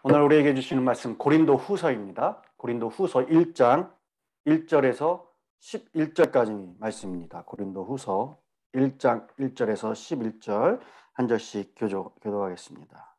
오늘 우리에게 주시는 말씀 고린도 후서입니다. 고린도 후서 1장 1절에서 11절까지 말씀입니다. 고린도 후서 1장 1절에서 11절 한 절씩 교독하겠습니다.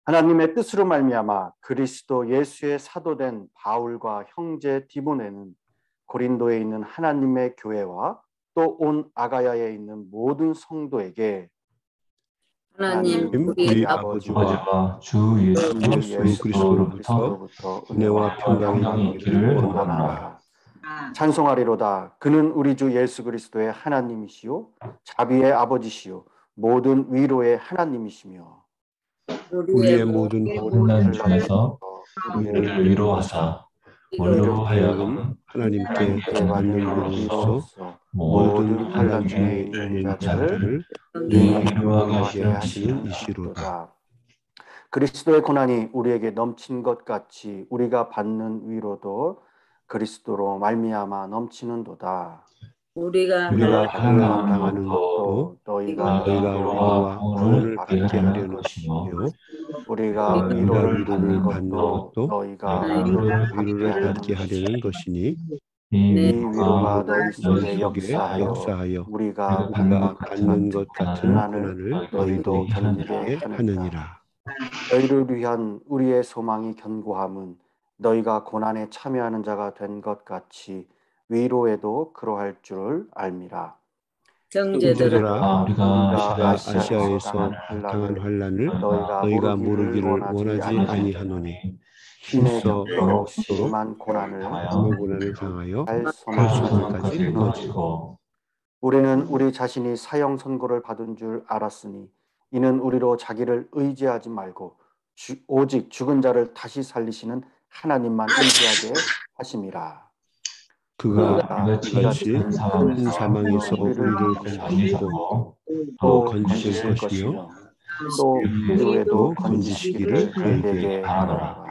하나님의 뜻으로 말미암아 그리스도 예수의 사도된 바울과 형제 디모데는 고린도에 있는 하나님의 교회와 또 온 아가야에 있는 모든 성도에게 하나님 우리 아버지와 주 예수 그리스도로부터 은혜와 평강이 있기를 원하노라. 찬송하리로다. 그는 우리 주 예수 그리스도의 하나님이시요 자비의 아버지시요 모든 위로의 하나님이시며 우리의 모든 혼난 중에서 우리를 위로하사 뭘로 하여금 하나님께 받는 위로로서 모든 환난 중에 있는 자들을 위로하게 하시는 이시로다. 그리스도의 고난이 우리에게 넘친 것 같이 우리가 받는 위로도 그리스도로 말미암아 넘치는도다. 우리가 환난당하는 것도 너희가 위로와 구원을 받게 하려는 것이며 우리가 위로를 받는 것도 너희가 위로를 받게 하려는 것이니 이 위로가 너희 속에 역사하여 우리가 받는 것 같은 고난을 너희도 견디게 하느니라. 너희를 위한 우리의 소망이 견고함은 너희가 고난에 참여하는 자가 된 것 같이 위로에도 그러할 줄을 알미라. 형제들아, 우리가 아시아에서 당한 환난을 너희가 모르기를 원하지 아니하노니 힘써 먹도록 고난을 당하여 팔소문까지 이루어지고 우리는 우리 자신이 사형 선고를 받은 줄 알았으니 이는 우리로 자기를 의지하지 말고 오직 죽은 자를 다시 살리시는 하나님만 의지하게 하심이라. 그가 이같이 큰 사망에서 우리를 건지시고 또 건지실 것이며 또 위로에도 건지시기를 그에게 바라노라.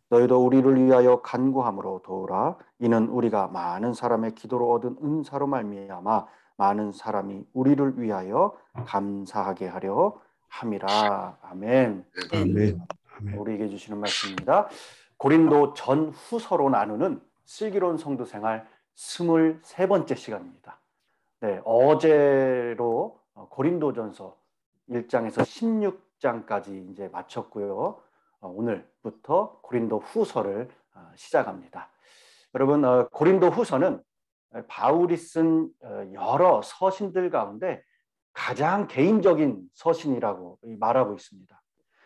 너희도 우리를 위하여 간구함으로 도우라. 이는 우리가 많은 사람의 기도로 얻은 은사로 말미암아 많은 사람이 우리를 위하여 감사하게 하려 함이라. 아멘. 아멘. 우리에게 주시는 말씀입니다. 고린도 전후서로 나누는 슬기로운 성도 생활 23번째 시간입니다. 네, 어제로 고린도전서 1장에서 16장까지 이제 마쳤고요. 오늘부터 고린도 후서를 시작합니다. 여러분, 고린도 후서는 바울이 쓴 여러 서신들 가운데 가장 개인적인 서신이라고 말하고 있습니다.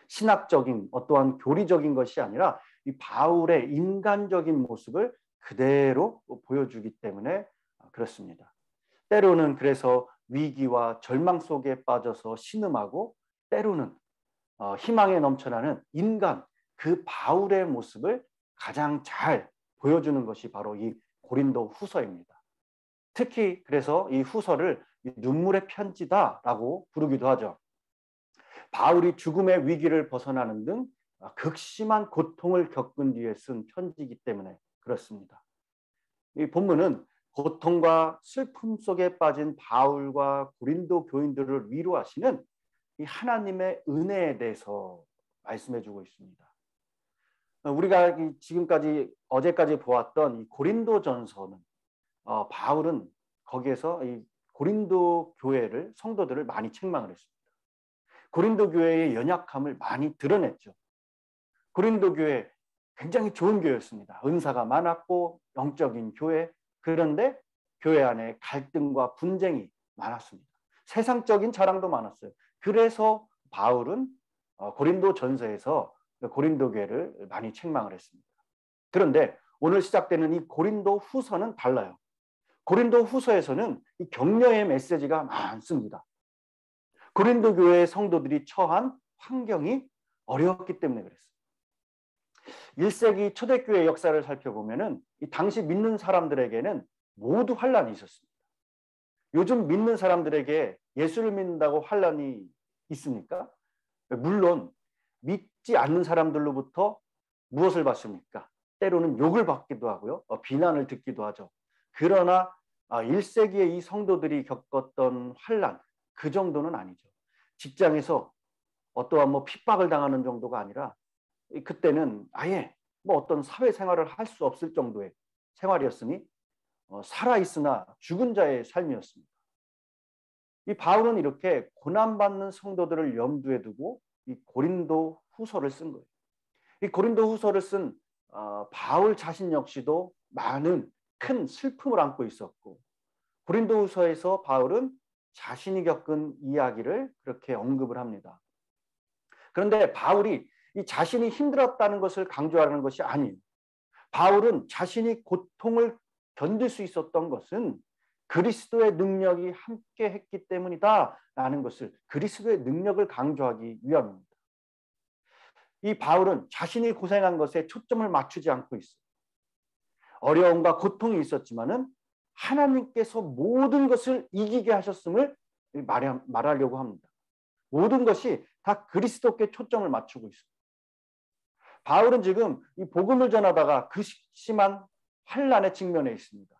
신학적인 어떠한 교리적인 것이 아니라 이 바울의 인간적인 모습을 그대로 보여주기 때문에 그렇습니다. 때로는 그래서 위기와 절망 속에 빠져서 신음하고 때로는 희망에 넘쳐나는 인간, 그 바울의 모습을 가장 잘 보여주는 것이 바로 이 고린도 후서입니다. 특히 그래서 이 후서를 눈물의 편지다라고 부르기도 하죠. 바울이 죽음의 위기를 벗어나는 등 극심한 고통을 겪은 뒤에 쓴 편지이기 때문에 그렇습니다. 이 본문은 고통과 슬픔 속에 빠진 바울과 고린도 교인들을 위로하시는 이 하나님의 은혜에 대해서 말씀해주고 있습니다. 우리가 지금까지 어제까지 보았던 이 고린도전서는 바울은 거기에서 이 고린도 교회를 성도들을 많이 책망을 했습니다. 고린도 교회의 연약함을 많이 드러냈죠. 고린도 교회 굉장히 좋은 교회였습니다. 은사가 많았고 영적인 교회. 그런데 교회 안에 갈등과 분쟁이 많았습니다. 세상적인 자랑도 많았어요. 그래서 바울은 고린도 전서에서 고린도 교회를 많이 책망을 했습니다. 그런데 오늘 시작되는 이 고린도 후서는 달라요. 고린도 후서에서는 이 격려의 메시지가 많습니다. 고린도 교회의 성도들이 처한 환경이 어려웠기 때문에 그랬어요. 1세기 초대교회 역사를 살펴보면 이 당시 믿는 사람들에게는 모두 환란이 있었습니다. 요즘 믿는 사람들에게 예수를 믿는다고 환란이 있습니까? 물론 믿지 않는 사람들로부터 무엇을 받습니까? 때로는 욕을 받기도 하고요. 비난을 듣기도 하죠. 그러나 1세기의 이 성도들이 겪었던 환란, 그 정도는 아니죠. 직장에서 어떠한 핍박을 당하는 정도가 아니라 그때는 아예 뭐 어떤 사회생활을 할 수 없을 정도의 생활이었으니 살아있으나 죽은 자의 삶이었습니다. 이 바울은 이렇게 고난받는 성도들을 염두에 두고 이 고린도 후서를 쓴 거예요. 이 고린도 후서를 쓴 바울 자신 역시도 많은 큰 슬픔을 안고 있었고, 고린도 후서에서 바울은 자신이 겪은 이야기를 그렇게 언급을 합니다. 그런데 바울이 이 자신이 힘들었다는 것을 강조하는 것이 아니에요. 바울은 자신이 고통을 견딜 수 있었던 것은 그리스도의 능력이 함께 했기 때문이다라는 것을, 그리스도의 능력을 강조하기 위함입니다. 이 바울은 자신이 고생한 것에 초점을 맞추지 않고 있어요. 어려움과 고통이 있었지만은 하나님께서 모든 것을 이기게 하셨음을 말하려고 합니다. 모든 것이 다 그리스도께 초점을 맞추고 있어요. 바울은 지금 이 복음을 전하다가 그 심한 환난에 직면해 있습니다.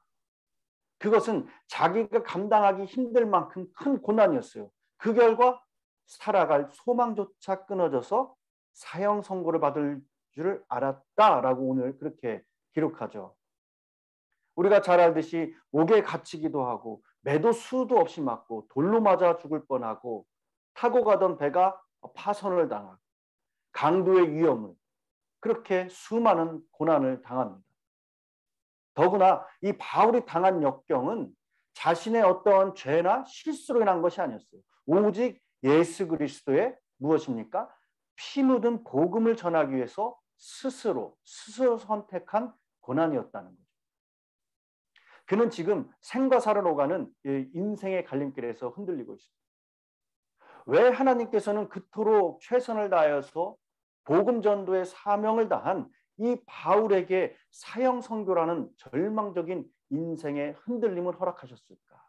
그것은 자기가 감당하기 힘들 만큼 큰 고난이었어요. 그 결과 살아갈 소망조차 끊어져서 사형 선고를 받을 줄 알았다라고 오늘 그렇게 기록하죠. 우리가 잘 알듯이 옥에 갇히기도 하고 매도 수도 없이 맞고 돌로 맞아 죽을 뻔하고 타고 가던 배가 파손을 당하고 강도의 위험을, 그렇게 수많은 고난을 당합니다. 더구나 이 바울이 당한 역경은 자신의 어떠한 죄나 실수로 인한 것이 아니었어요. 오직 예수 그리스도의 무엇입니까? 피 묻은 복음을 전하기 위해서 스스로 선택한 고난이었다는 거죠. 그는 지금 생과 사를 오가는 인생의 갈림길에서 흔들리고 있습니다. 왜 하나님께서는 그토록 최선을 다하여서 복음 전도의 사명을 다한 이 바울에게 사형 선고라는 절망적인 인생의 흔들림을 허락하셨을까?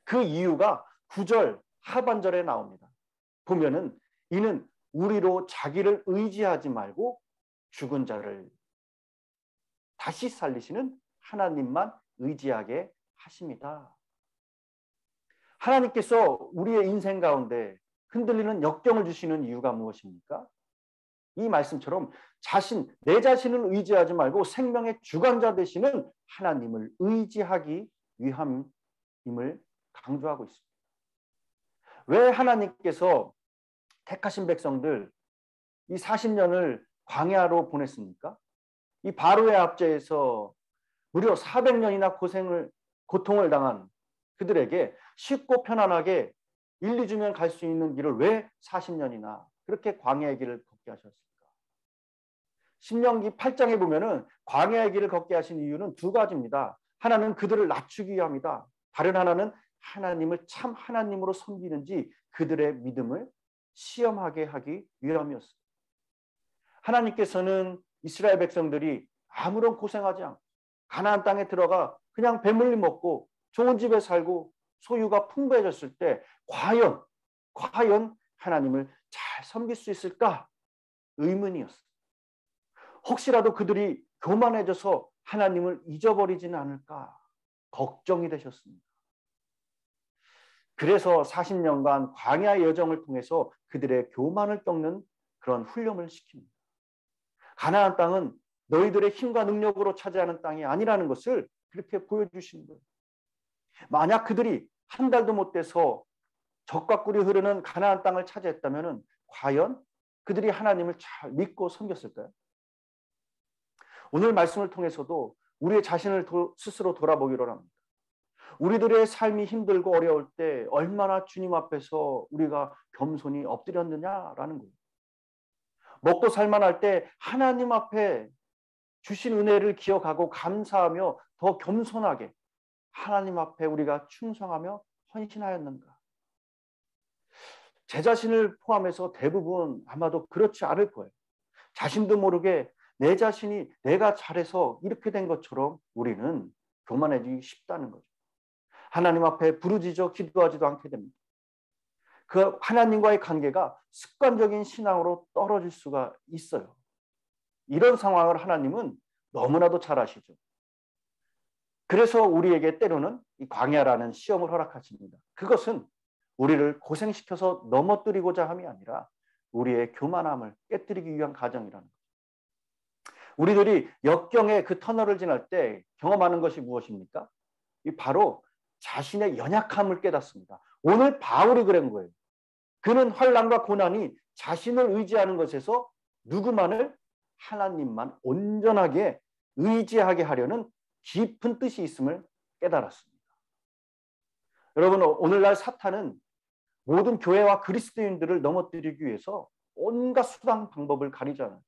그 이유가 9절 하반절에 나옵니다. 보면은 이는 우리로 자기를 의지하지 말고 죽은 자를 다시 살리시는 하나님만 의지하게 하십니다. 하나님께서 우리의 인생 가운데 흔들리는 역경을 주시는 이유가 무엇입니까? 이 말씀처럼 내 자신을 의지하지 말고 생명의 주관자 되시는 하나님을 의지하기 위함임을 강조하고 있습니다. 왜 하나님께서 택하신 백성들 이 40년을 광야로 보냈습니까? 이 바로의 압제에서 무려 400년이나 고통을 당한 그들에게 쉽고 편안하게 1, 2주면 갈 수 있는 길을 왜 40년이나 그렇게 광야의 길을 걷게 하셨을까? 신명기 8장에 보면은 광야의 길을 걷게 하신 이유는 두 가지입니다. 하나는 그들을 낮추기 위함이다. 다른 하나는 하나님을 참 하나님으로 섬기는지 그들의 믿음을 시험하게 하기 위함이었습니다. 하나님께서는 이스라엘 백성들이 아무런 고생하지 않고 가나안 땅에 들어가 그냥 배물림 먹고 좋은 집에 살고 소유가 풍부해졌을 때 과연 하나님을 잘 섬길 수 있을까? 의문이었어요. 혹시라도 그들이 교만해져서 하나님을 잊어버리지는 않을까? 걱정이 되셨습니다. 그래서 40년간 광야의 여정을 통해서 그들의 교만을 꺾는 그런 훈련을 시킵니다. 가나안 땅은 너희들의 힘과 능력으로 차지하는 땅이 아니라는 것을 그렇게 보여주신 거예요. 만약 그들이 한 달도 못 돼서 적과 꿀이 흐르는 가나안 땅을 차지했다면 과연 그들이 하나님을 잘 믿고 섬겼을까요? 오늘 말씀을 통해서도 우리의 자신을 스스로 돌아보기로 합니다. 우리들의 삶이 힘들고 어려울 때 얼마나 주님 앞에서 우리가 겸손히 엎드렸느냐라는 거예요. 먹고 살만할 때 하나님 앞에 주신 은혜를 기억하고 감사하며 더 겸손하게 하나님 앞에 우리가 충성하며 헌신하였는가? 제 자신을 포함해서 대부분 아마도 그렇지 않을 거예요. 자신도 모르게 내 자신이 내가 잘해서 이렇게 된 것처럼 우리는 교만해지기 쉽다는 거죠. 하나님 앞에 부르짖어 기도하지도 않게 됩니다. 그 하나님과의 관계가 습관적인 신앙으로 떨어질 수가 있어요. 이런 상황을 하나님은 너무나도 잘 아시죠. 그래서 우리에게 때로는 이 광야라는 시험을 허락하십니다. 그것은 우리를 고생시켜서 넘어뜨리고자 함이 아니라 우리의 교만함을 깨뜨리기 위한 과정이라는 거죠. 우리들이 역경의 그 터널을 지날 때 경험하는 것이 무엇입니까? 바로 자신의 연약함을 깨닫습니다. 오늘 바울이 그런 거예요. 그는 환난과 고난이 자신을 의지하는 것에서 누구만을? 하나님만 온전하게 의지하게 하려는 깊은 뜻이 있음을 깨달았습니다. 여러분, 오늘날 사탄은 모든 교회와 그리스도인들을 넘어뜨리기 위해서 온갖 수단 방법을 가리잖아요.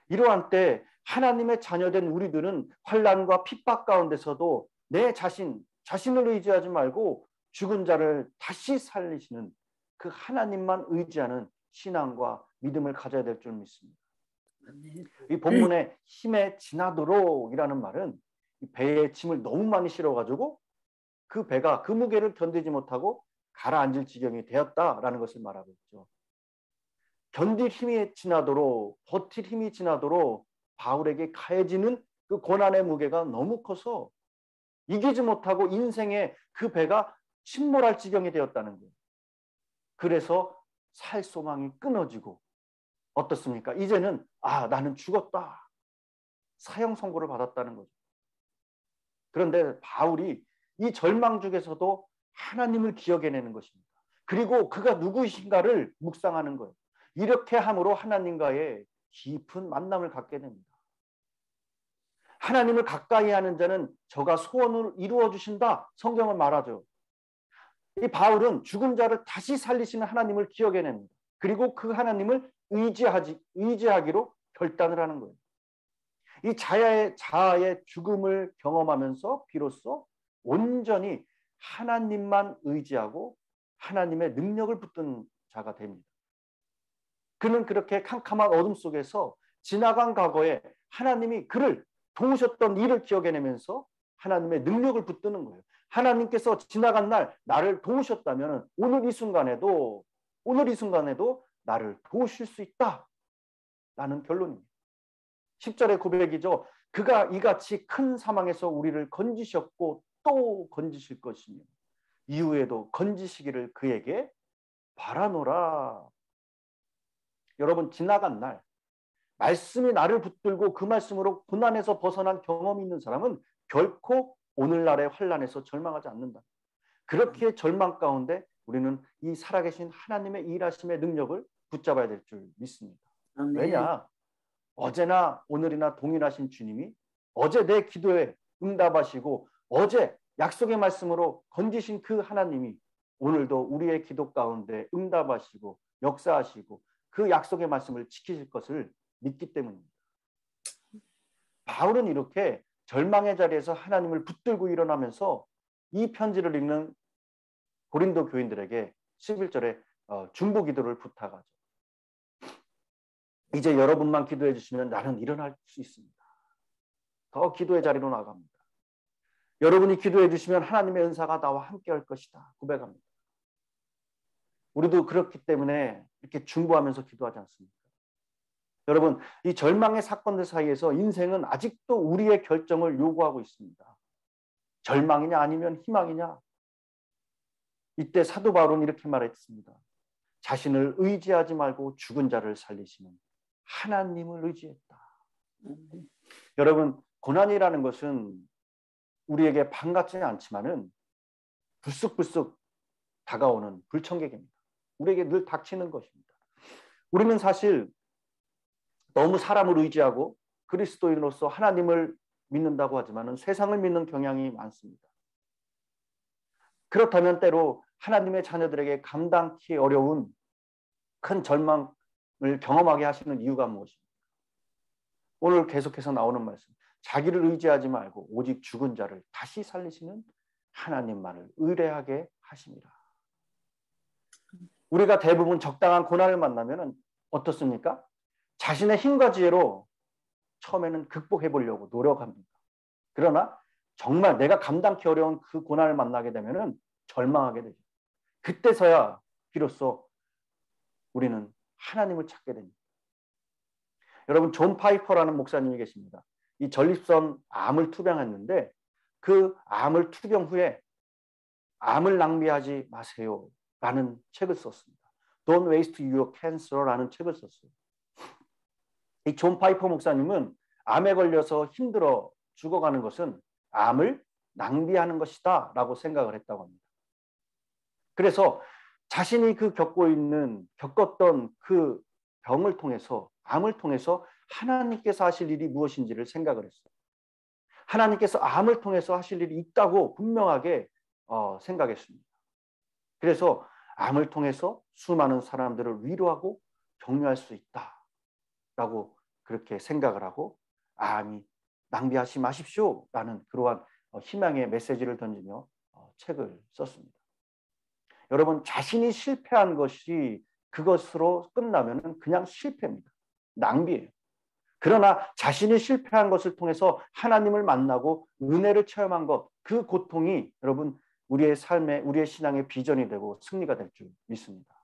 이러한 때 하나님의 자녀된 우리들은 환난과 핍박 가운데서도 내 자신을 의지하지 말고 죽은 자를 다시 살리시는 그 하나님만 의지하는 신앙과 믿음을 가져야 될 줄 믿습니다. 이 본문에 힘에 지나도록이라는 말은 배에 짐을 너무 많이 실어가지고 그 배가 그 무게를 견디지 못하고 가라앉을 지경이 되었다라는 것을 말하고 있죠. 견딜 힘이 지나도록, 버틸 힘이 지나도록 바울에게 가해지는 그 고난의 무게가 너무 커서 이기지 못하고 인생의 그 배가 침몰할 지경이 되었다는 거예요. 그래서 살 소망이 끊어지고 어떻습니까? 이제는 나는 죽었다. 사형 선고를 받았다는 거죠. 그런데 바울이 이 절망 중에서도 하나님을 기억해내는 것입니다. 그리고 그가 누구이신가를 묵상하는 거예요. 이렇게 함으로 하나님과의 깊은 만남을 갖게 됩니다. 하나님을 가까이 하는 자는 저가 소원을 이루어 주신다. 성경은 말하죠. 이 바울은 죽은 자를 다시 살리시는 하나님을 기억해냅니다. 그리고 그 하나님을 의지하기로 결단을 하는 거예요. 이 자아의 죽음을 경험하면서 비로소 온전히 하나님만 의지하고 하나님의 능력을 붙든 자가 됩니다. 그는 그렇게 캄캄한 어둠 속에서 지나간 과거에 하나님이 그를 도우셨던 일을 기억해내면서 하나님의 능력을 붙드는 거예요. 하나님께서 지나간 날 나를 도우셨다면 오늘 이 순간에도 나를 도우실 수 있다라는 결론입니다. 10절의 고백이죠. 그가 이같이 큰 사망에서 우리를 건지셨고 또 건지실 것이며 이후에도 건지시기를 그에게 바라노라. 여러분, 지나간 날 말씀이 나를 붙들고 그 말씀으로 고난에서 벗어난 경험이 있는 사람은 결코 오늘날의 환난에서 절망하지 않는다. 그렇게 절망 가운데 우리는 이 살아계신 하나님의 일하심의 능력을 붙잡아야 될 줄 믿습니다. 왜냐? 어제나 오늘이나 동일하신 주님이 어제 내 기도에 응답하시고 어제 약속의 말씀으로 건지신 그 하나님이 오늘도 우리의 기도 가운데 응답하시고 역사하시고 그 약속의 말씀을 지키실 것을 믿기 때문입니다. 바울은 이렇게 절망의 자리에서 하나님을 붙들고 일어나면서 이 편지를 읽는 고린도 교인들에게 11절에 중보 기도를 부탁하죠. 이제 여러분만 기도해 주시면 나는 일어날 수 있습니다. 더 기도의 자리로 나갑니다. 여러분이 기도해 주시면 하나님의 은사가 나와 함께 할 것이다. 고백합니다. 우리도 그렇기 때문에 이렇게 중보하면서 기도하지 않습니까? 여러분, 이 절망의 사건들 사이에서 인생은 아직도 우리의 결정을 요구하고 있습니다. 절망이냐 아니면 희망이냐? 이때 사도 바울은 이렇게 말했습니다. 자신을 의지하지 말고 죽은 자를 살리시는 하나님을 의지했다. 여러분, 고난이라는 것은 우리에게 반갑지 않지만은 불쑥불쑥 다가오는 불청객입니다. 우리에게 늘 닥치는 것입니다. 우리는 사실 너무 사람을 의지하고 그리스도인으로서 하나님을 믿는다고 하지만은 세상을 믿는 경향이 많습니다. 그렇다면 때로 하나님의 자녀들에게 감당하기 어려운 큰 절망을 경험하게 하시는 이유가 무엇입니까? 오늘 계속해서 나오는 말씀. 자기를 의지하지 말고 오직 죽은 자를 다시 살리시는 하나님만을 의뢰하게 하십니다. 우리가 대부분 적당한 고난을 만나면 어떻습니까? 자신의 힘과 지혜로 처음에는 극복해 보려고 노력합니다. 그러나 정말 내가 감당하기 어려운 그 고난을 만나게 되면 절망하게 되죠. 그때서야 비로소 우리는 하나님을 찾게 됩니다. 여러분, 존 파이퍼라는 목사님이 계십니다. 이 전립선 암을 투병했는데 그 암을 투병 후에 암을 낭비하지 마세요 라는 책을 썼습니다. Don't Waste Your Cancer라는 책을 썼어요. 이 존 파이퍼 목사님은 암에 걸려서 힘들어 죽어가는 것은 암을 낭비하는 것이다 라고 생각을 했다고 합니다. 그래서 자신이 겪었던 그 병을 통해서, 암을 통해서 하나님께서 하실 일이 무엇인지를 생각을 했어요. 하나님께서 암을 통해서 하실 일이 있다고 분명하게 생각했습니다. 그래서 암을 통해서 수많은 사람들을 위로하고 격려할 수 있다라고 그렇게 생각을 하고 암이 낭비하지 마십시오 라는 그러한 희망의 메시지를 던지며 책을 썼습니다. 여러분, 자신이 실패한 것이 그것으로 끝나면 그냥 실패입니다. 낭비예요. 그러나 자신이 실패한 것을 통해서 하나님을 만나고 은혜를 체험한 것, 그 고통이 여러분 우리의 삶에, 우리의 신앙의 비전이 되고 승리가 될 줄 믿습니다.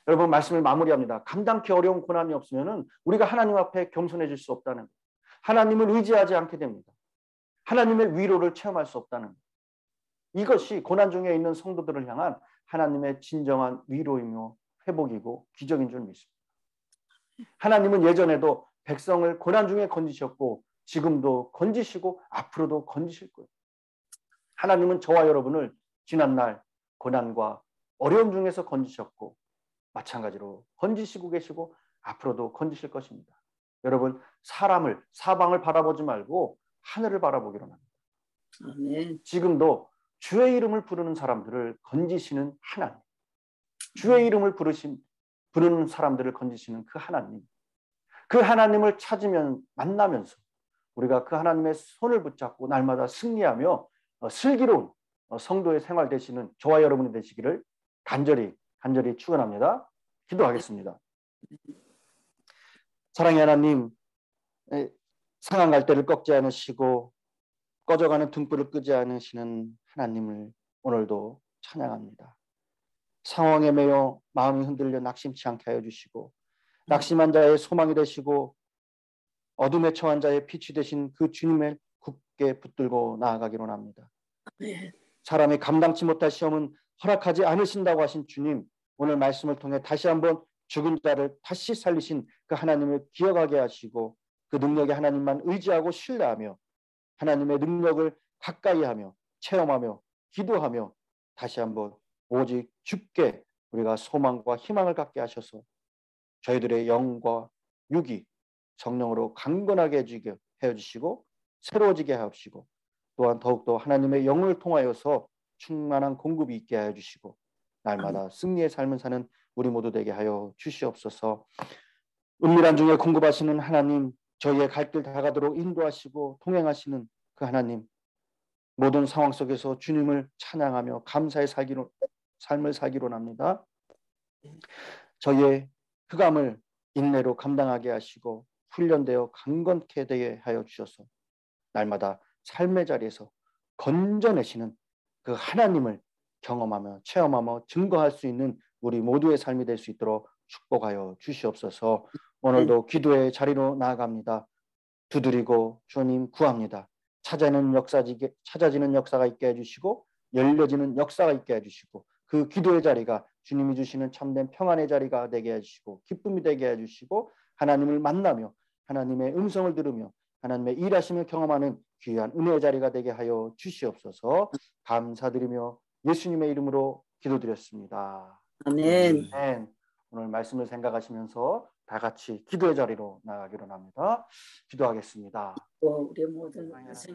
여러분, 말씀을 마무리합니다. 감당케 어려운 고난이 없으면 우리가 하나님 앞에 겸손해질 수 없다는 것. 하나님을 의지하지 않게 됩니다. 하나님의 위로를 체험할 수 없다는 것. 이것이 고난 중에 있는 성도들을 향한 하나님의 진정한 위로이며 회복이고 기적인 줄 믿습니다. 하나님은 예전에도 백성을 고난 중에 건지셨고 지금도 건지시고 앞으로도 건지실 거예요. 하나님은 저와 여러분을 지난날 고난과 어려움 중에서 건지셨고 마찬가지로 건지시고 계시고 앞으로도 건지실 것입니다. 여러분, 사방을 바라보지 말고 하늘을 바라보기로 합니다. 아멘. 지금도 주의 이름을 부르는 사람들을 건지시는 하나님, 주의 이름을 부르는 사람들을 건지시는 그 하나님, 그 하나님을 만나면서 우리가 그 하나님의 손을 붙잡고 날마다 승리하며 슬기로운 성도의 생활 되시는 저와 여러분이 되시기를 간절히 축원합니다. 기도하겠습니다. 사랑의 하나님, 상한 갈대를 꺾지 않으시고 꺼져가는 등불을 끄지 않으시는 하나님을 오늘도 찬양합니다. 상황에 매여 마음이 흔들려 낙심치 않게 하여 주시고 낙심한 자의 소망이 되시고 어둠에 처한 자의 빛이 되신 그 주님을 굳게 붙들고 나아가기로 합니다. 사람이 감당치 못할 시험은 허락하지 않으신다고 하신 주님, 오늘 말씀을 통해 다시 한번 죽은 자를 다시 살리신 그 하나님을 기억하게 하시고 그 능력에 하나님만 의지하고 신뢰하며 하나님의 능력을 가까이 하며 체험하며 기도하며 다시 한번 오직 주께 우리가 소망과 희망을 갖게 하셔서 저희들의 영과 육이 성령으로 강건하게 해주시고 새로워지게 하옵시고 또한 더욱더 하나님의 영을 통하여서 충만한 공급이 있게 하여 주시고 날마다 승리의 삶을 사는 우리 모두 되게 하여 주시옵소서. 은밀한 중에 공급하시는 하나님, 저희의 갈 길 다가도록 인도하시고 통행하시는 그 하나님, 모든 상황 속에서 주님을 찬양하며 감사의 삶을 살기로 합니다. 저희의 흑암을 인내로 감당하게 하시고 훈련되어 강건케 되게 하여 주셔서 날마다 삶의 자리에서 건져내시는 그 하나님을 경험하며 체험하며 증거할 수 있는 우리 모두의 삶이 될 수 있도록 축복하여 주시옵소서. 오늘도 기도의 자리로 나아갑니다. 두드리고 주님 구합니다. 찾아지는 역사가 있게 해주시고 열려지는 역사가 있게 해주시고 그 기도의 자리가 주님이 주시는 참된 평안의 자리가 되게 해주시고 기쁨이 되게 해주시고 하나님을 만나며 하나님의 음성을 들으며 하나님의 일하심을 경험하는 귀한 은혜의 자리가 되게 하여 주시옵소서. 감사드리며 예수님의 이름으로 기도드렸습니다. 아멘. 오늘 말씀을 생각하시면서 다 같이 기도의 자리로 나가기로 합니다. 기도하겠습니다. 우리 모든 감사